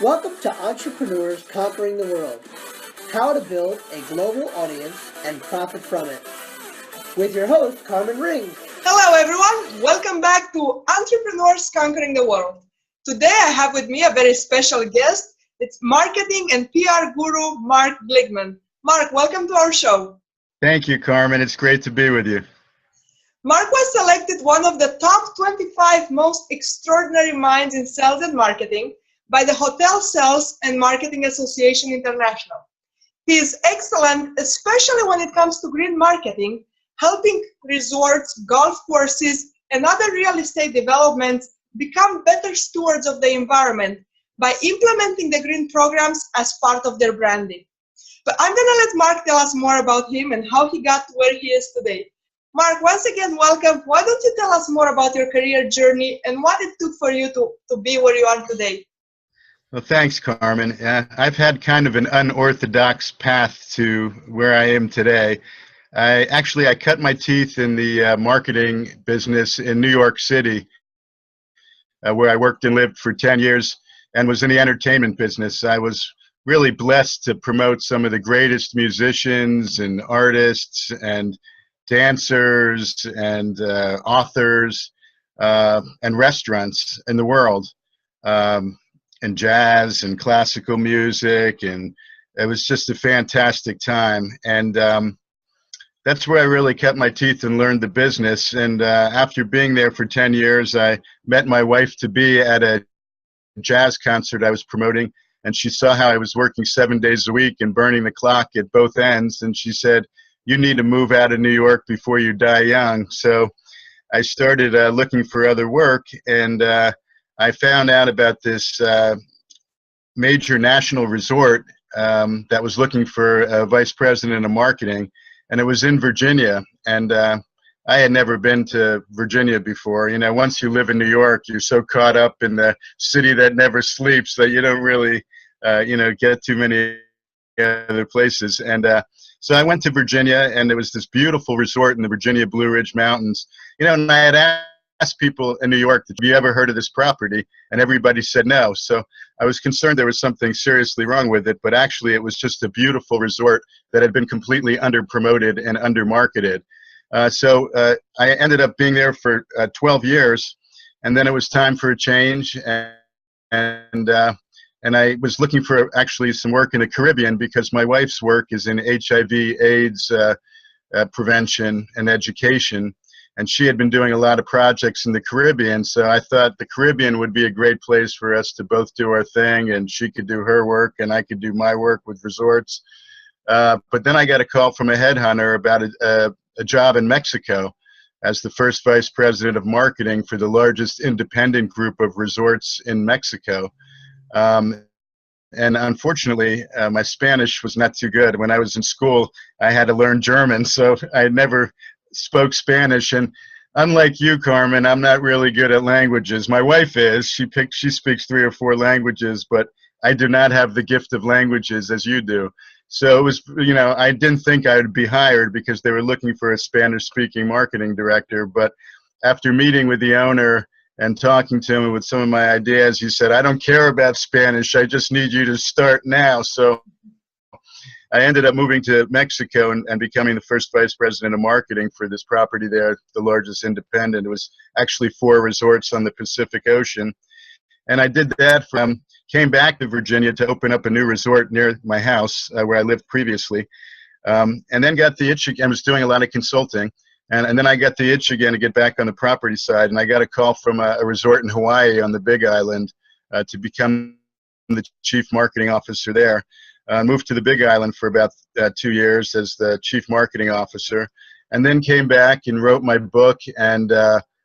Welcome to Entrepreneurs Conquering the World, how to build a global audience and profit from it. With your host, Carmen Ring. Hello everyone, welcome back to Entrepreneurs Conquering the World. Today I have with me a very special guest. It's marketing and PR guru, Mark Glickman. Mark, welcome to our show. Thank you, Carmen. It's great to be with you. Mark was selected one of the top 25 most extraordinary minds in sales and marketing by the Hotel Sales and Marketing Association International. He is excellent, especially when it comes to green marketing, helping resorts, golf courses, and other real estate developments become better stewards of the environment by implementing the green programs as part of their branding. But I'm going to let Mark tell us more about him and how he got to where he is today. Mark, once again, welcome. Why don't you tell us more about your career journey and what it took for you to be where you are today? Well, thanks, Carmen. I've had kind of an unorthodox path to where I am today. I cut my teeth in the marketing business in New York City, where I worked and lived for 10 years and was in the entertainment business. I was really blessed to promote some of the greatest musicians and artists and dancers and authors and restaurants in the world, and jazz and classical music, and it was just a fantastic time. And that's where I really kept my teeth and learned the business. And after being there for 10 years, I met my wife-to-be at a jazz concert I was promoting, and she saw how I was working 7 days a week and burning the clock at both ends, and she said, "You need to move out of New York before you die young." So I started looking for other work, and I found out about this major national resort that was looking for a vice president of marketing, and it was in Virginia. And I had never been to Virginia before. You know, once you live in New York, you're so caught up in the city that never sleeps that you don't really, get too many other places. And so I went to Virginia, and there was this beautiful resort in the Virginia Blue Ridge Mountains. You know, and I had asked people in New York, "Have you ever heard of this property?" And everybody said no. So I was concerned there was something seriously wrong with it, but actually it was just a beautiful resort that had been completely under-promoted and under-marketed. So I ended up being there for 12 years, and then it was time for a change, and I was looking for actually some work in the Caribbean because my wife's work is in HIV/AIDS prevention and education, and she had been doing a lot of projects in the Caribbean, so I thought the Caribbean would be a great place for us to both do our thing, and she could do her work and I could do my work with resorts. But then I got a call from a headhunter about a job in Mexico as the first vice president of marketing for the largest independent group of resorts in Mexico. And unfortunately, my Spanish was not too good. When I was in school, I had to learn German, so I never spoke Spanish. And unlike you, Carmen, I'm not really good at languages. My wife is. She speaks 3 or 4 languages, but I do not have the gift of languages as you do. So it was, I didn't think I would be hired because they were looking for a Spanish-speaking marketing director. But after meeting with the owner and talking to him with some of my ideas, he said, "I don't care about Spanish. I just need you to start now." So I ended up moving to Mexico and becoming the first vice president of marketing for this property there, the largest independent. It was actually 4 resorts on the Pacific Ocean. And I did that came back to Virginia to open up a new resort near my house where I lived previously. And then got the itch again. I was doing a lot of consulting. And then I got the itch again to get back on the property side. And I got a call from a resort in Hawaii on the Big Island to become the chief marketing officer there. Moved to the Big Island for about 2 years as the chief marketing officer, and then came back and wrote my book. And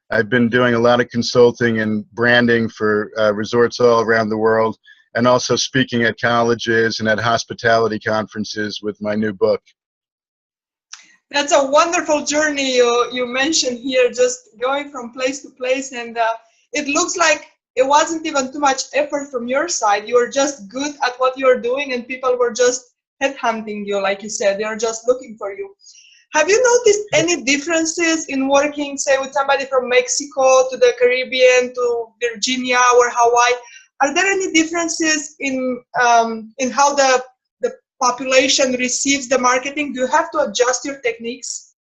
I've been doing a lot of consulting and branding for resorts all around the world, and also speaking at colleges and at hospitality conferences with my new book. That's a wonderful journey you mentioned here, just going from place to place, and it looks like it wasn't even too much effort from your side. You were just good at what you're doing, and people were just headhunting you, like you said. They were just looking for you. Have you noticed any differences in working, say, with somebody from Mexico to the Caribbean to Virginia or Hawaii? Are there any differences in how the population receives the marketing? Do you have to adjust your techniques?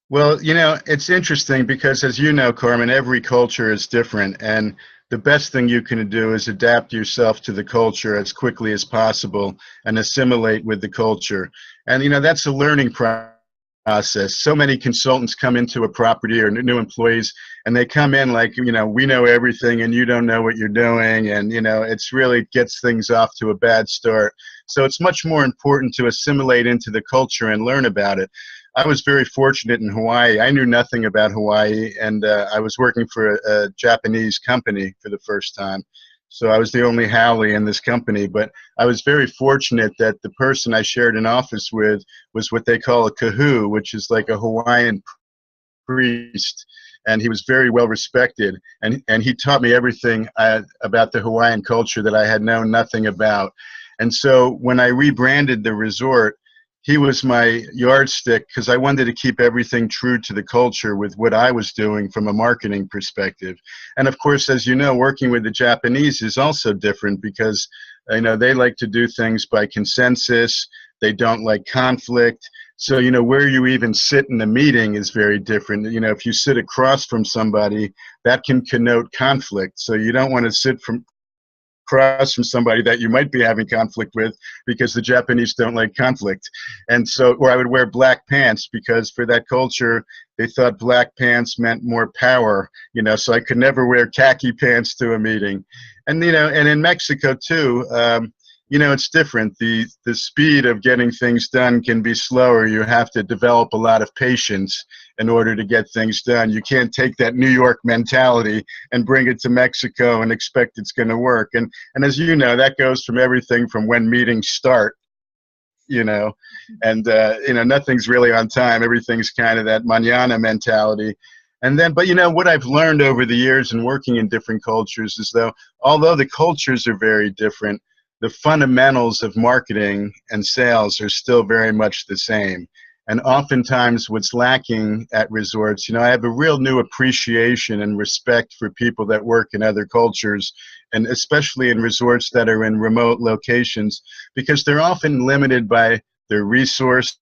Well, it's interesting because, as you know, Carmen, every culture is different, and the best thing you can do is adapt yourself to the culture as quickly as possible and assimilate with the culture. And, that's a learning process. So many consultants come into a property, or new employees, and they come in like, we know everything and you don't know what you're doing. And, it's really gets things off to a bad start. So it's much more important to assimilate into the culture and learn about it. I was very fortunate in Hawaii. I knew nothing about Hawaii, and I was working for a Japanese company for the first time. So I was the only Haole in this company, but I was very fortunate that the person I shared an office with was what they call a kahu, which is like a Hawaiian priest, and he was very well respected, and he taught me everything about the Hawaiian culture that I had known nothing about. And so when I rebranded the resort, he was my yardstick because I wanted to keep everything true to the culture with what I was doing from a marketing perspective. And of course, as you know, working with the Japanese is also different because, they like to do things by consensus. They don't like conflict. So, where you even sit in the meeting is very different. If you sit across from somebody, that can connote conflict. So you don't want to sit across from somebody that you might be having conflict with, because the Japanese don't like conflict. And so, or I would wear black pants because for that culture, they thought black pants meant more power, so I could never wear khaki pants to a meeting. And, and in Mexico too, it's different. The speed of getting things done can be slower. You have to develop a lot of patience in order to get things done. You can't take that New York mentality and bring it to Mexico and expect it's going to work. And as you know, that goes from everything from when meetings start, and nothing's really on time. Everything's kind of that mañana mentality. And then, but what I've learned over the years in working in different cultures is although the cultures are very different, the fundamentals of marketing and sales are still very much the same. And oftentimes what's lacking at resorts, I have a real new appreciation and respect for people that work in other cultures, and especially in resorts that are in remote locations, because they're often limited by their resources,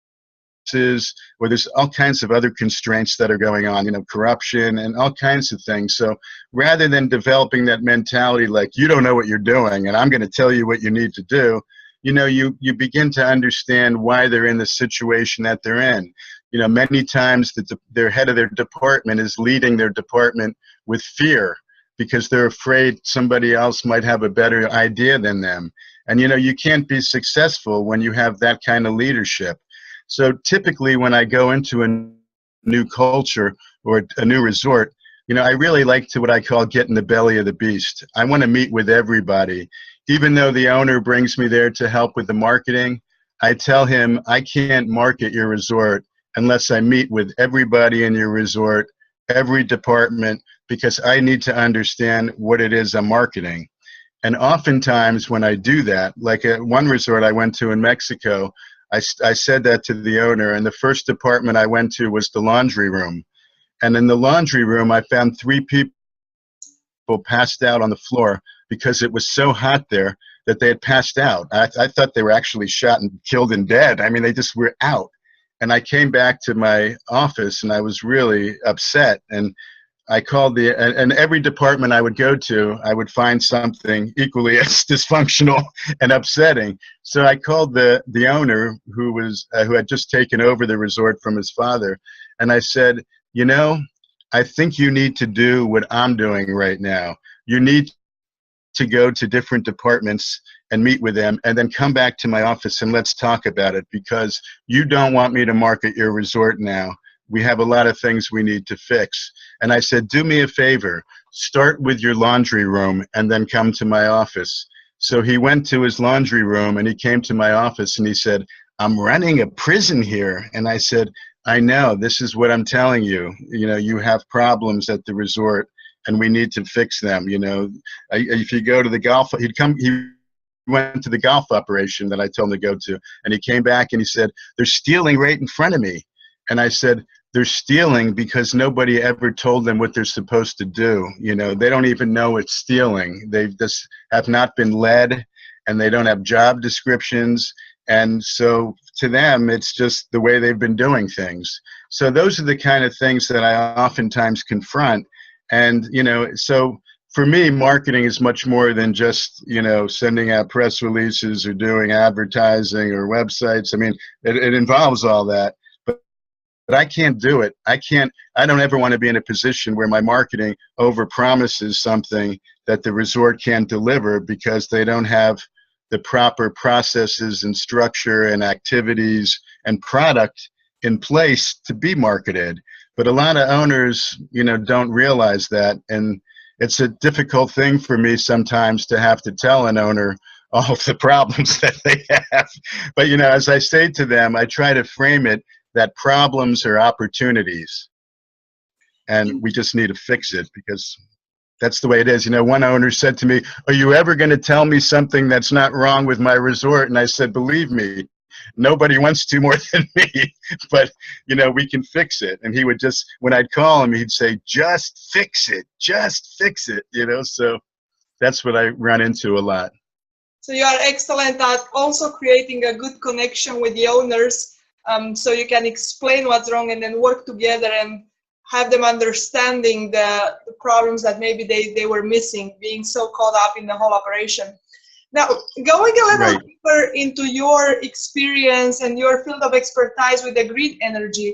or there's all kinds of other constraints that are going on, corruption and all kinds of things. So rather than developing that mentality like, you don't know what you're doing and I'm going to tell you what you need to do, you begin to understand why they're in the situation that they're in. Many times their head of their department is leading their department with fear because they're afraid somebody else might have a better idea than them. And you can't be successful when you have that kind of leadership. So typically when I go into a new culture or a new resort, I really like to what I call get in the belly of the beast. I want to meet with everybody. Even though the owner brings me there to help with the marketing, I tell him I can't market your resort unless I meet with everybody in your resort, every department, because I need to understand what it is I'm marketing. And oftentimes when I do that, like at one resort I went to in Mexico, I said that to the owner, and the first department I went to was the laundry room. And in the laundry room, I found 3 people passed out on the floor because it was so hot there that they had passed out. I thought they were actually shot and killed and dead. I mean, they just were out. And I came back to my office, and I was really upset. And I called and every department I would go to, I would find something equally as dysfunctional and upsetting. So I called the owner who had just taken over the resort from his father, and I said, I think you need to do what I'm doing right now. You need to go to different departments and meet with them, and then come back to my office and let's talk about it, because you don't want me to market your resort now. We have a lot of things we need to fix. And I said, do me a favor, start with your laundry room and then come to my office. So he went to his laundry room and he came to my office and he said, I'm running a prison here. And I said, I know, this is what I'm telling you. You have problems at the resort and we need to fix them. If you go to the golf, he went to the golf operation that I told him to go to, and he came back and he said, they're stealing right in front of me. And I said, they're stealing because nobody ever told them what they're supposed to do. You know, they don't even know it's stealing. They just have not been led, and they don't have job descriptions. And so to them, it's just the way they've been doing things. So those are the kind of things that I oftentimes confront. And, you know, so for me, marketing is much more than just, you know, sending out press releases or doing advertising or websites. I mean, it involves all that. But I can't do it. I don't ever want to be in a position where my marketing overpromises something that the resort can't deliver because they don't have the proper processes and structure and activities and product in place to be marketed. But a lot of owners, you know, don't realize that. And it's a difficult thing for me sometimes to have to tell an owner all of the problems that they have. But, you know, as I say to them, I try to frame it that problems are opportunities, and we just need to fix it because that's the way it is. You know, one owner said to me, "Are you ever going to tell me something that's not wrong with my resort?" And I said, "Believe me, nobody wants to more than me, but, you know, we can fix it." And he would just, when I'd call him, he'd say, "Just fix it, just fix it," you know, so that's what I run into a lot. So you are excellent at also creating a good connection with the owners, so you can explain what's wrong and then work together and have them understanding the problems that maybe they were missing, being so caught up in the whole operation. Now, going a little deeper into your experience and your field of expertise with the green energy.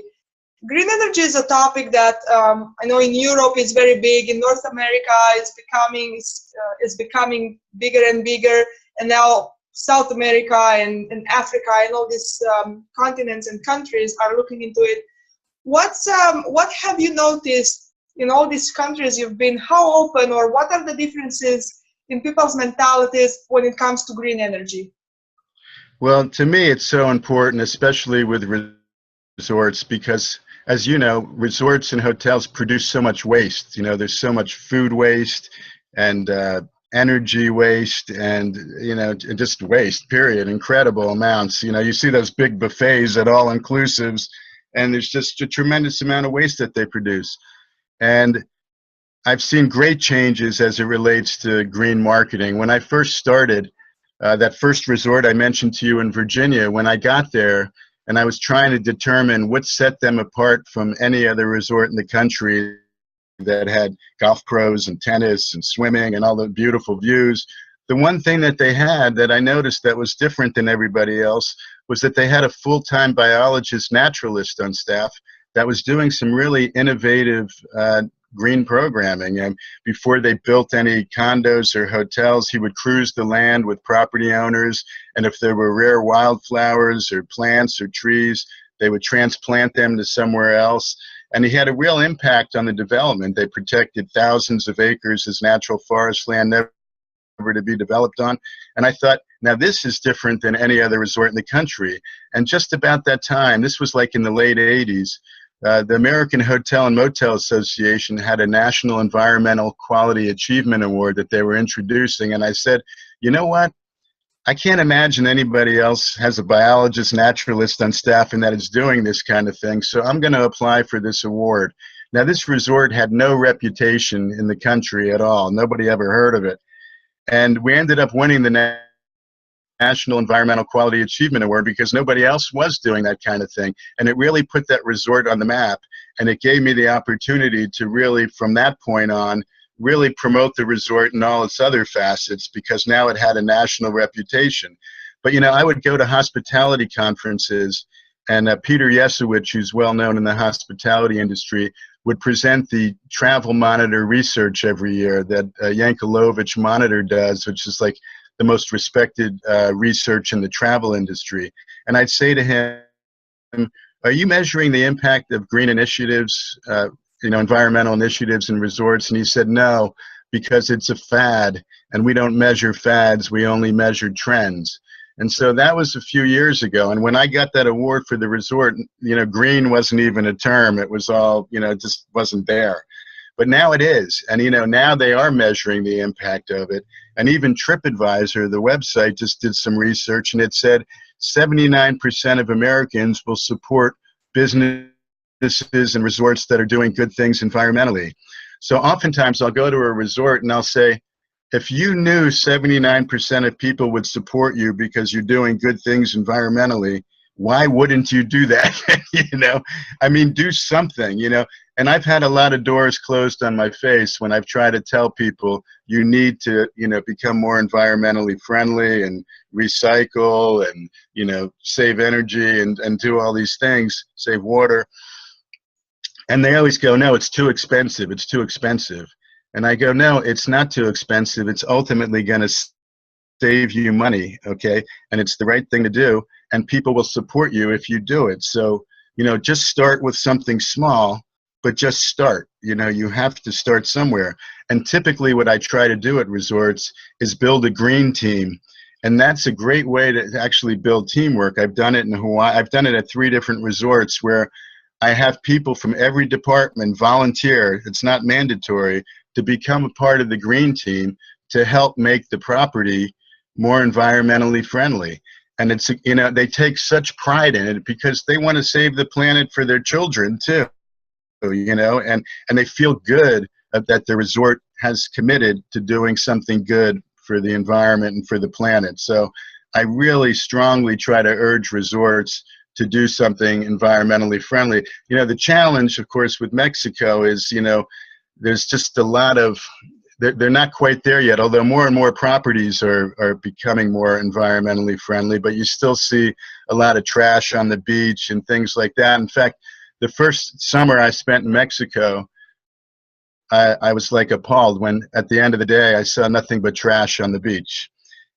Green energy is a topic that I know in Europe is very big. In North America, it's becoming bigger and bigger, and now South America and Africa and all these continents and countries are looking into it. What have you noticed in all these countries you've been? How open, or what are the differences in people's mentalities when it comes to green energy? Well, to me, it's so important, especially with resorts, because as you know, resorts and hotels produce so much waste. You know, there's so much food waste and energy waste and, you know, just waste, period, incredible amounts. You know, you see those big buffets at all inclusives, and there's just a tremendous amount of waste that they produce. And I've seen great changes as it relates to green marketing. When I first started, that first resort I mentioned to you in Virginia, when I got there and I was trying to determine what set them apart from any other resort in the country that had golf pros and tennis and swimming and all the beautiful views, the one thing that they had that I noticed that was different than everybody else was that they had a full-time biologist naturalist on staff that was doing some really innovative green programming. And before they built any condos or hotels, he would cruise the land with property owners, and if there were rare wildflowers or plants or trees, they would transplant them to somewhere else. And he had a real impact on the development. They protected thousands of acres as natural forest land, never to be developed on. And I thought, now this is different than any other resort in the country. And just about that time, this was like in the late 80s, the American Hotel and Motel Association had a National Environmental Quality Achievement Award that they were introducing. And I said, you know what? I can't imagine anybody else has a biologist naturalist on staff and that is doing this kind of thing. So I'm going to apply for this award. Now, this resort had no reputation in the country at all. Nobody ever heard of it. And we ended up winning the National Environmental Quality Achievement Award because nobody else was doing that kind of thing. And it really put that resort on the map. And it gave me the opportunity to really, from that point on, really promote the resort in all its other facets because now it had a national reputation. But, you know, I would go to hospitality conferences, and Peter Yesowich, who's well known in the hospitality industry, would present the Travel Monitor research every year that Yankelovich Monitor does, which is like the most respected research in the travel industry. And I'd say to him, are you measuring the impact of green initiatives, you know, environmental initiatives in resorts? And he said, no, because it's a fad, and we don't measure fads, we only measure trends. And so that was a few years ago. And when I got that award for the resort, you know, green wasn't even a term. It was all, you know, it just wasn't there. But now it is. And, you know, now they are measuring the impact of it. And even TripAdvisor, the website, just did some research, and it said 79% of Americans will support businesses businesses and resorts that are doing good things environmentally. So oftentimes I'll go to a resort and I'll say, if you knew 79% of people would support you because you're doing good things environmentally, why wouldn't you do that? You know, I mean, do something, you know. And I've had a lot of doors closed on my face when I've tried to tell people you need to, you know, become more environmentally friendly and recycle and, you know, save energy and do all these things, save water. And they always go, no, it's too expensive. It's too expensive. And I go, no, it's not too expensive. It's ultimately going to save you money, okay? And it's the right thing to do. And people will support you if you do it. So, you know, just start with something small, but just start. You know, you have to start somewhere. And typically what I try to do at resorts is build a green team. And that's a great way to actually build teamwork. I've done it in Hawaii. I've done it at 3 different resorts where I have people from every department volunteer. It's not mandatory to become a part of the green team to help make the property more environmentally friendly. And it's, you know, they take such pride in it because they want to save the planet for their children too, you know, and they feel good that the resort has committed to doing something good for the environment and for the planet. So I really strongly try to urge resorts to do something environmentally friendly. You know, the challenge, of course, with Mexico is, you know, there's just a lot of, they're not quite there yet, although more and more properties are becoming more environmentally friendly, but you still see a lot of trash on the beach and things like that. In fact, the first summer I spent in Mexico, I was like appalled when at the end of the day I saw nothing but trash on the beach.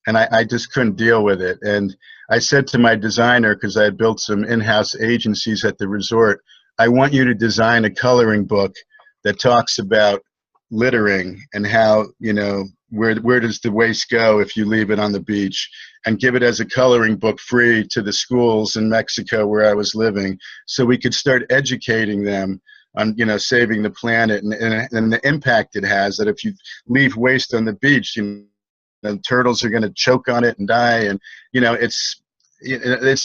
And I just couldn't deal with it. And I said to my designer, because I had built some in-house agencies at the resort, I want you to design a coloring book that talks about littering and how, you know, where does the waste go if you leave it on the beach, and give it as a coloring book free to the schools in Mexico where I was living, so we could start educating them on, you know, saving the planet and the impact it has, that if you leave waste on the beach, you know, turtles are going to choke on it and die. And, you know, it's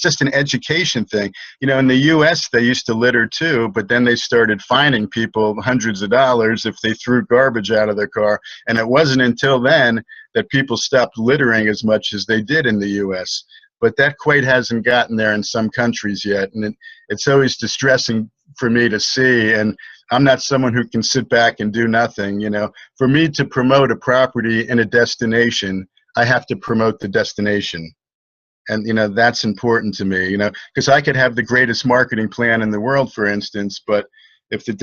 just an education thing. You know, in the U.S. they used to litter too, but then they started fining people hundreds of dollars if they threw garbage out of their car. And it wasn't until then that people stopped littering as much as they did in the U.S. But that quite hasn't gotten there in some countries yet. And it's always distressing for me to see. And I'm not someone who can sit back and do nothing. You know, for me to promote a property in a destination, I have to promote the destination. And, you know, that's important to me, you know, because I could have the greatest marketing plan in the world, for instance, but if the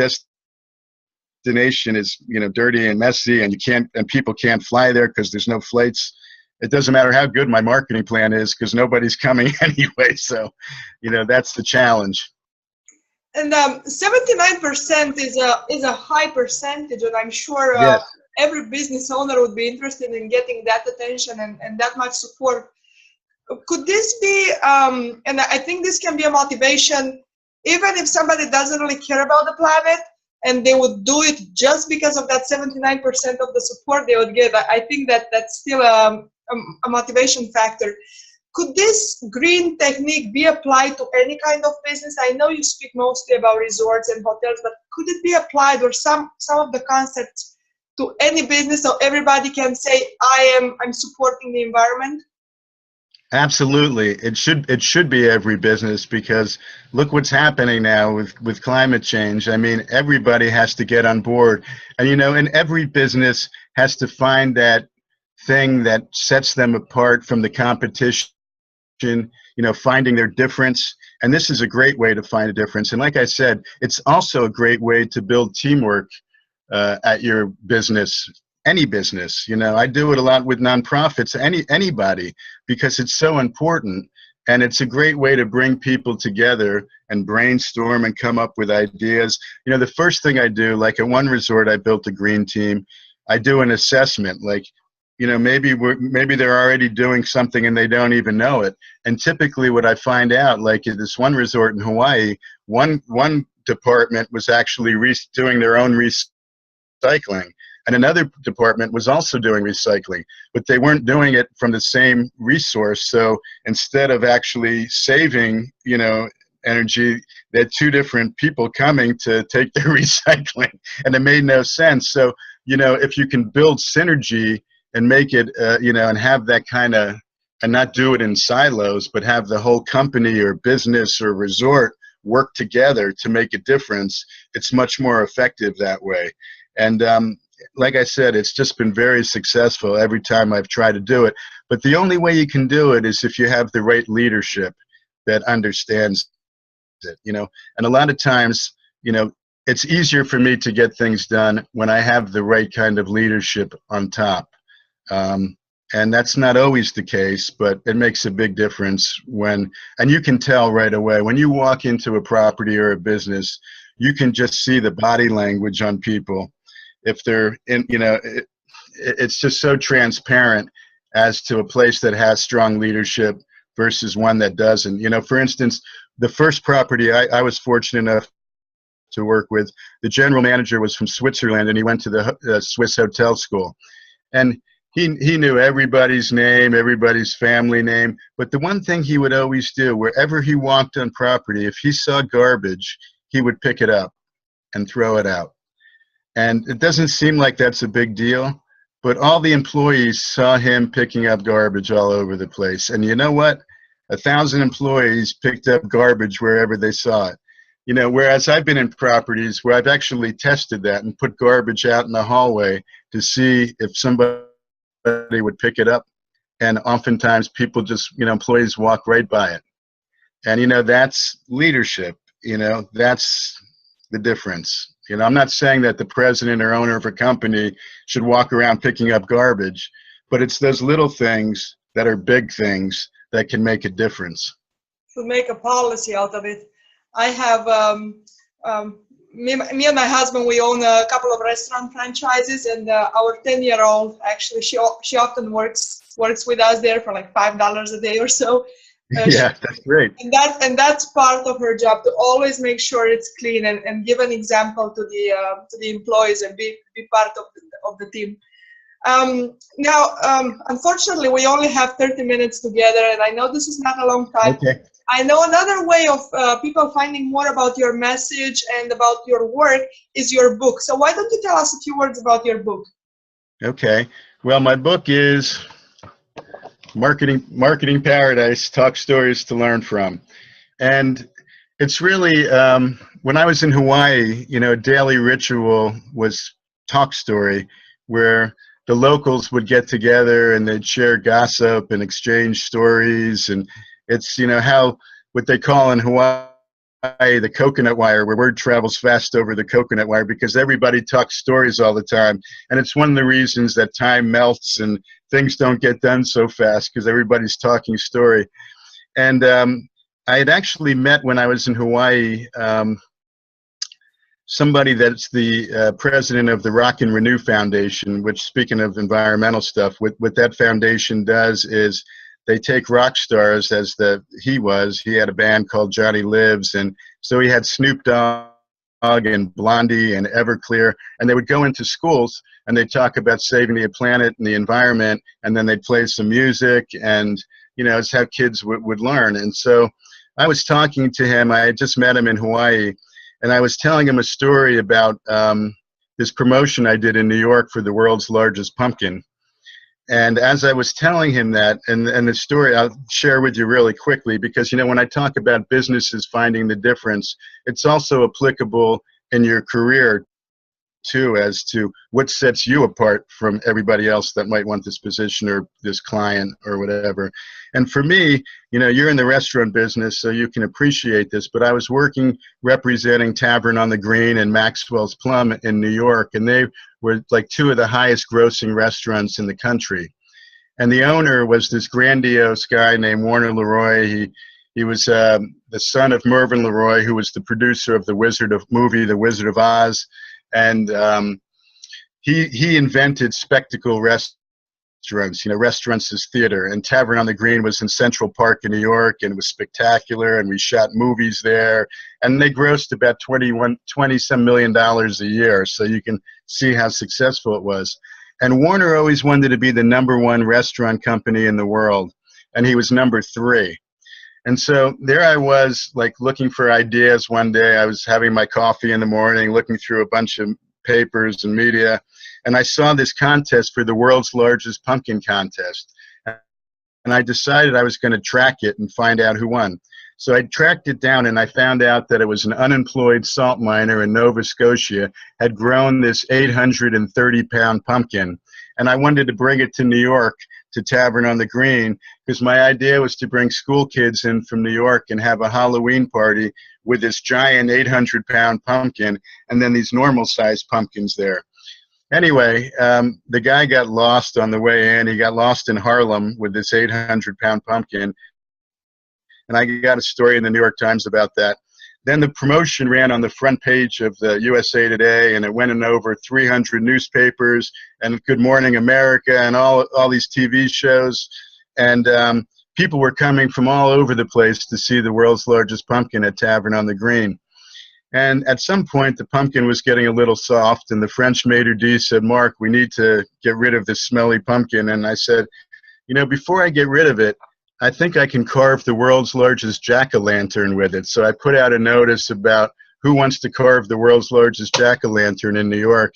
destination is, you know, dirty and messy and people can't fly there because there's no flights, it doesn't matter how good my marketing plan is because nobody's coming anyway. So, you know, that's the challenge. And 79% is a high percentage, and I'm sure Yes. every business owner would be interested in getting that attention and that much support. Could this be, and I think this can be a motivation, even if somebody doesn't really care about the planet, and they would do it just because of that 79% of the support they would get. I think that's still a motivation factor. Could this green technique be applied to any kind of business? I know you speak mostly about resorts and hotels, but could it be applied, or some of the concepts, to any business so everybody can say, I'm supporting the environment? Absolutely. It should be every business, because look what's happening now with climate change. I mean, everybody has to get on board. And, you know, and every business has to find that thing that sets them apart from the competition, you know, finding their difference. And this is a great way to find a difference. And like I said, it's also a great way to build teamwork at your business. Any business, you know, I do it a lot with nonprofits, anybody, because it's so important. And it's a great way to bring people together and brainstorm and come up with ideas. You know, the first thing I do, like at one resort, I built a green team. I do an assessment, like, you know, maybe they're already doing something and they don't even know it. And typically what I find out, like at this one resort in Hawaii, one department was actually doing their own recycling. And another department was also doing recycling, but they weren't doing it from the same resource. So instead of actually saving, you know, energy. They had two different people coming to take their recycling, and it made no sense. So, if you can build synergy and make it, and have that kind of, and not do it in silos, but have the whole company or business or resort work together to make a difference, it's much more effective that way. And like I said, it's just been very successful every time I've tried to do it. But the only way you can do it is if you have the right leadership that understands it, And a lot of times, it's easier for me to get things done when I have the right kind of leadership on top. And that's not always the case, but it makes a big difference and you can tell right away when you walk into a property or a business, you can just see the body language on people. If they're in, it's just so transparent as to a place that has strong leadership versus one that doesn't. For instance, the first property I was fortunate enough to work with, the general manager was from Switzerland, and he went to the Swiss hotel school. And he knew everybody's name, everybody's family name. But the one thing he would always do, wherever he walked on property, if he saw garbage, he would pick it up and throw it out. And it doesn't seem like that's a big deal, but all the employees saw him picking up garbage all over the place. And you know what? 1,000 employees picked up garbage wherever they saw it. Whereas I've been in properties where I've actually tested that and put garbage out in the hallway to see if somebody would pick it up. And oftentimes people just, employees walk right by it. And, that's leadership. That's the difference. I'm not saying that the president or owner of a company should walk around picking up garbage, but it's those little things that are big things that can make a difference. To make a policy out of it. I have, me and my husband, we own a couple of restaurant franchises, and our 10-year-old, actually, she often works with us there for like $5 a day or so. Yeah, that's great. And that's part of her job, to always make sure it's clean and give an example to the employees and be part of the team. Now, unfortunately, we only have 30 minutes together, and I know this is not a long time. Okay. I know another way of people finding more about your message and about your work is your book. So why don't you tell us a few words about your book? Okay. Well, my book is Marketing Paradise, Talk Stories to Learn From. And it's really, when I was in Hawaii, a daily ritual was Talk Story, where the locals would get together and they'd share gossip and exchange stories. And it's, how what they call in Hawaii the coconut wire, where word travels fast over the coconut wire, because everybody talks stories all the time. And it's one of the reasons that time melts and things don't get done so fast, because everybody's talking story. And I had actually met, when I was in Hawaii, somebody that's the president of the Rock and Renew Foundation, which, speaking of environmental stuff, what that foundation does is they take rock stars, as he had a band called Johnny Lives, and so he had Snoop Dogg and Blondie and Everclear, and they would go into schools and they'd talk about saving the planet and the environment, and then they'd play some music, and it's how kids would learn. And so I was talking to him. I had just met him in Hawaii, and I was telling him a story about this promotion I did in New York for the world's largest pumpkin. And as I was telling him that, and the story I'll share with you really quickly, because when I talk about businesses finding the difference, it's also applicable in your career too, as to what sets you apart from everybody else that might want this position or this client or whatever. And for me, you're in the restaurant business, so you can appreciate this, but I was working representing Tavern on the Green and Maxwell's Plum in New York, and they were like two of the highest grossing restaurants in the country. And the owner was this grandiose guy named Warner Leroy. He was the son of Mervyn Leroy, who was the producer of the Wizard of Oz. And he invented spectacle restaurants. Restaurants as theater. And Tavern on the Green was in Central Park in New York, and it was spectacular, and we shot movies there. And they grossed about $20-some million a year, so you can see how successful it was. And Warner always wanted to be the #1 restaurant company in the world, and he was #3. And so there I was, like, looking for ideas one day. I was having my coffee in the morning, looking through a bunch of papers and media, and I saw this contest for the world's largest pumpkin contest. And I decided I was going to track it and find out who won. So I tracked it down, and I found out that it was an unemployed salt miner in Nova Scotia had grown this 830-pound pumpkin. And I wanted to bring it to New York to Tavern on the Green, because my idea was to bring school kids in from New York and have a Halloween party with this giant 800-pound pumpkin and then these normal-sized pumpkins there. Anyway, the guy got lost on the way in. He got lost in Harlem with this 800-pound pumpkin. And I got a story in the New York Times about that. Then the promotion ran on the front page of the USA Today, and it went in over 300 newspapers and Good Morning America and all these TV shows. And people were coming from all over the place to see the world's largest pumpkin at Tavern on the Green. And at some point, the pumpkin was getting a little soft, and the French maitre d' said, "Mark, we need to get rid of this smelly pumpkin." And I said, "You know, before I get rid of it, I think I can carve the world's largest jack-o'-lantern with it." So I put out a notice about who wants to carve the world's largest jack-o'-lantern in New York.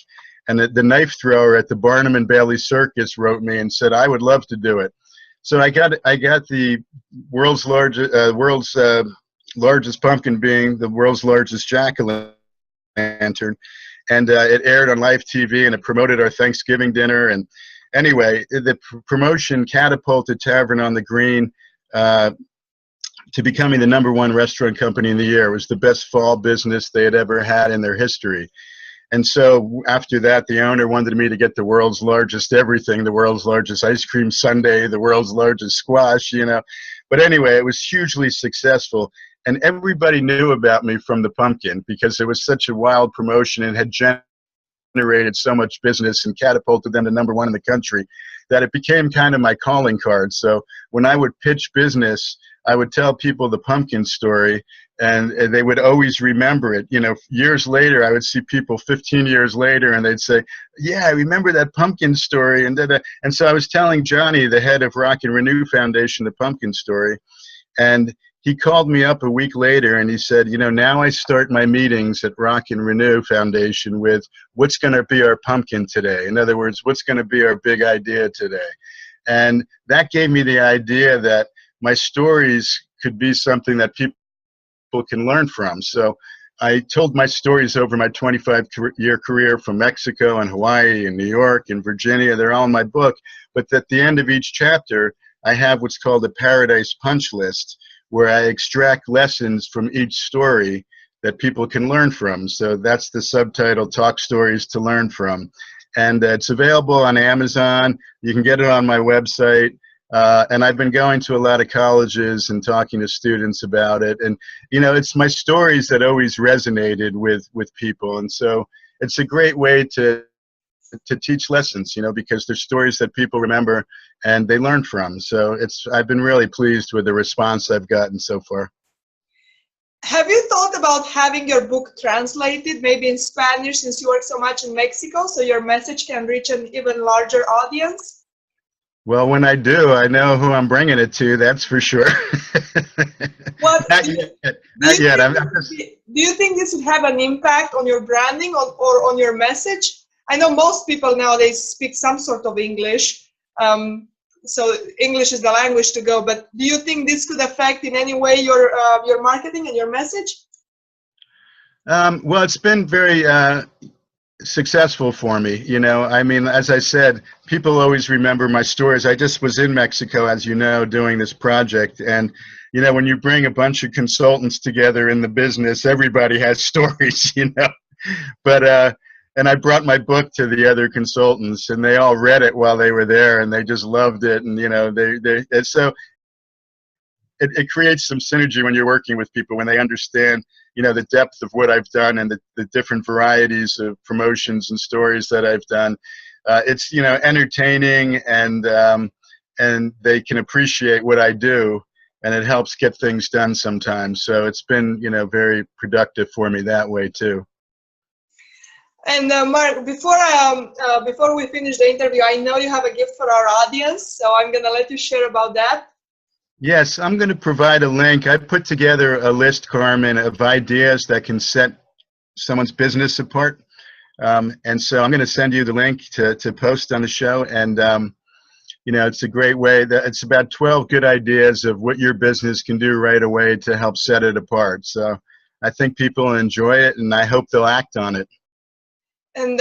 And the knife thrower at the Barnum and Bailey Circus wrote me and said, "I would love to do it." So I got the world's largest pumpkin being the world's largest jack-o'-lantern, and it aired on live TV, and it promoted our Thanksgiving dinner. And anyway, the promotion catapulted Tavern on the Green to becoming the #1 restaurant company in the year. It was the best fall business they had ever had in their history. And so after that, the owner wanted me to get the world's largest everything, the world's largest ice cream sundae, the world's largest squash, you know. But anyway, it was hugely successful. And everybody knew about me from the pumpkin because it was such a wild promotion and had generated so much business and catapulted them to #1 in the country that it became kind of my calling card. So when I would pitch business, I would tell people the pumpkin story, and they would always remember it. You know, years later, I would see people 15 years later, and they'd say, "Yeah, I remember that pumpkin story." And and so I was telling Johnny, the head of Rock and Renew Foundation, the pumpkin story, and he called me up a week later and he said, "You know, now I start my meetings at Rock and Renew Foundation with what's going to be our pumpkin today. In other words, what's going to be our big idea today?" And that gave me the idea that my stories could be something that people can learn from. So I told my stories over my 25-year career from Mexico and Hawaii and New York and Virginia. They're all in my book. But at the end of each chapter, I have what's called a Paradise Punch List, where I extract lessons from each story that people can learn from. So that's the subtitle, Talk Stories to Learn From. And it's available on Amazon. You can get it on my website. And I've been going to a lot of colleges and talking to students about it. And, you know, it's my stories that always resonated with people. And so it's a great way to teach lessons, you know, because they're stories that people remember and they learn from. So I've been really pleased with the response I've gotten so far. Have you thought about having your book translated, maybe in Spanish, since you work so much in Mexico, so your message can reach an even larger audience? Well, when I do, I know who I'm bringing it to, that's for sure. Not yet. Do you think this would have an impact on your branding or on your message? I know most people nowadays speak some sort of English, so English is the language to go, but do you think this could affect in any way your marketing and your message? Well, it's been very successful for me. You know, I mean, as I said, people always remember my stories. I just was in Mexico, as you know, doing this project. And, you know, when you bring a bunch of consultants together in the business, everybody has stories, you know. But, and I brought my book to the other consultants, and they all read it while they were there, and they just loved it. And, you know, so it creates some synergy when you're working with people, when they understand, you know, the depth of what I've done and the different varieties of promotions and stories that I've done. It's, you know, entertaining, and they can appreciate what I do, and it helps get things done sometimes. So it's been, you know, very productive for me that way too. And Mark, before we finish the interview, I know you have a gift for our audience, so I'm gonna let you share about that. Yes, I'm going to provide a link. I put together a list, Carmen, of ideas that can set someone's business apart. And so I'm going to send you the link to post on the show. And, it's a great way that it's about 12 good ideas of what your business can do right away to help set it apart. So I think people will enjoy it, and I hope they'll act on it. And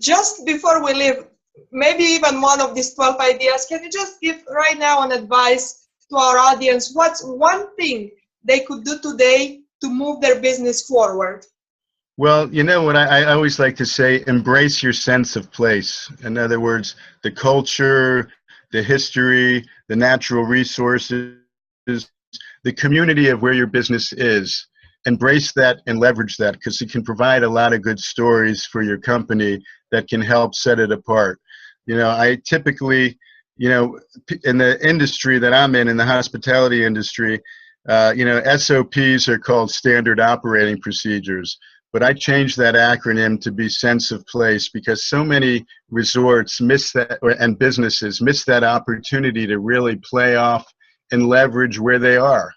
just before we leave, maybe even one of these 12 ideas, can you just give right now an advice to our audience? What's one thing they could do today to move their business forward? Well, you know what I always like to say, embrace your sense of place. In other words, the culture, the history, the natural resources, the community of where your business is. Embrace that and leverage that, because it can provide a lot of good stories for your company that can help set it apart. I typically, in the industry that I'm in the hospitality industry, SOPs are called standard operating procedures. But I changed that acronym to be sense of place, because so many resorts miss that, and businesses miss that opportunity to really play off and leverage where they are.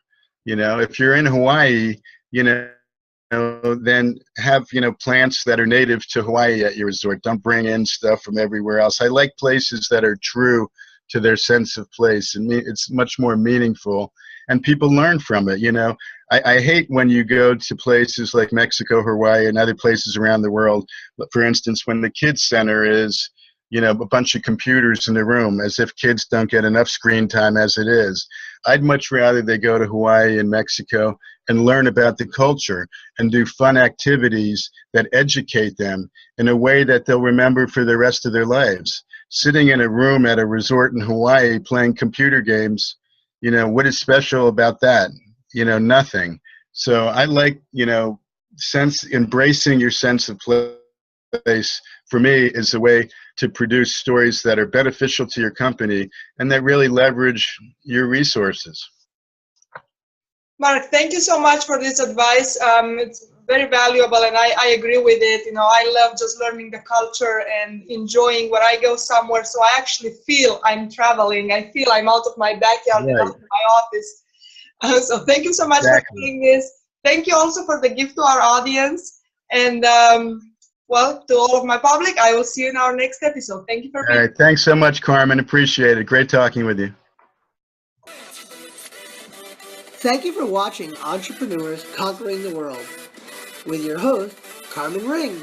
If you're in Hawaii, then have, plants that are native to Hawaii at your resort. Don't bring in stuff from everywhere else. I like places that are true to their sense of place, and it's much more meaningful, and people learn from it. I hate when you go to places like Mexico, Hawaii, and other places around the world, for instance, when the kids center is, a bunch of computers in the room, as if kids don't get enough screen time as it is. I'd much rather they go to Hawaii and Mexico and learn about the culture and do fun activities that educate them in a way that they'll remember for the rest of their lives. Sitting in a room at a resort in Hawaii playing computer games, what is special about that? Nothing. So I like, embracing your sense of place, for me, is a way to produce stories that are beneficial to your company and that really leverage your resources. Mark, thank you so much for this advice. It's very valuable, and I agree with it. I love just learning the culture and enjoying when I go somewhere. So I actually feel I'm traveling. I feel I'm out of my backyard and out of my office. So thank you so much for doing this. Thank you also for the gift to our audience. And well, to all of my public, I will see you in our next episode. Thank you for being here. All right. Thanks so much, Carmen. Appreciate it. Great talking with you. Thank you for watching Entrepreneurs Conquering the World with your host, Carmen Ring.